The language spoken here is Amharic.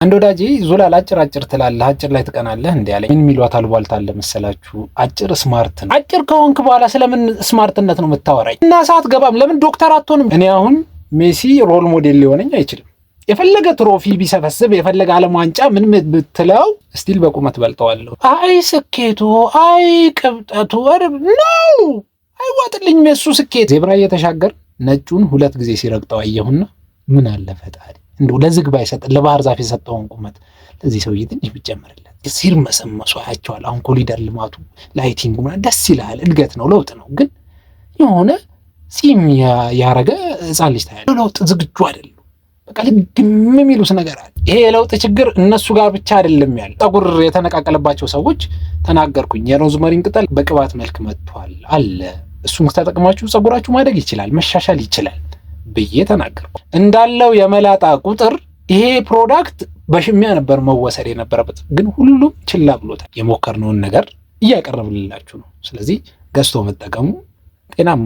አንድ ወዳጄ ዙላል አጭር ትላለህ አጭር ላይ ትቀናለህ እንዴ ያለኝ። ምን የሚሏት አልቧልታ አለ መሰላችሁ? አጭር ስማርት ነው። አጭር ከሆንክ በኋላ ስለምን ስማርትነት ነው የምታወራኝ? እና ሰዓት ገባም ለምን ዶክተር አትሆንም? እኔ አሁን ሜሲ ሮል ሞዴል ሊሆነኝ አይችልም። የፈለገ ትሮፊ ቢሰበስብ የፈለገ ዓለም ዋንጫ ምን ብትለው ስቲል በቁመት በልጠዋለሁ። አይ ስኬቱ አይ ቅብጠቱ ነው አይዋጥልኝም የሱ ስኬት። ዜብራ እየተሻገር ነጩን 2 ጊዜ ሲረግጠው አየሁና ምን አለ ፈጣሪ እንደው ለዝግባ ይሰጥ ለባህር ዛፍ የሰጠውን ቁመት ለዚህ ሰውዬ ትንሽ ቢጨመርለት። ሲርመሰመሱ አያቸዋል። አሁን ኮሊደር ልማቱ ላይቲንጉ ደስ ይላል፣ እድገት ነው፣ ለውጥ ነው። ግን የሆነ ጺም ያረገ ህፃን ልጅ ታያለህ። ለውጥ ዝግጁ አይደለም። በቃ ልግም የሚሉት ነገር አለ። ይሄ የለውጥ ችግር እነሱ ጋር ብቻ አይደለም ያለው። ጠጉር የተነቃቀለባቸው ሰዎች ተናገርኩኝ። የሮዝመሪን ቅጠል በቅባት መልክ መጥቷል አለ። እሱን ተጠቅማችሁ ጸጉራችሁ ማደግ ይችላል፣ መሻሻል ይችላል ብዬ ተናገርኩ። እንዳለው የመላጣ ቁጥር ይሄ ፕሮዳክት በሽሚያ ነበር መወሰድ የነበረበት፣ ግን ሁሉም ችላ ብሎታል። የሞከርነውን ነገር እያቀረብልላችሁ ነው። ስለዚህ ገዝቶ መጠቀሙ ጤናማ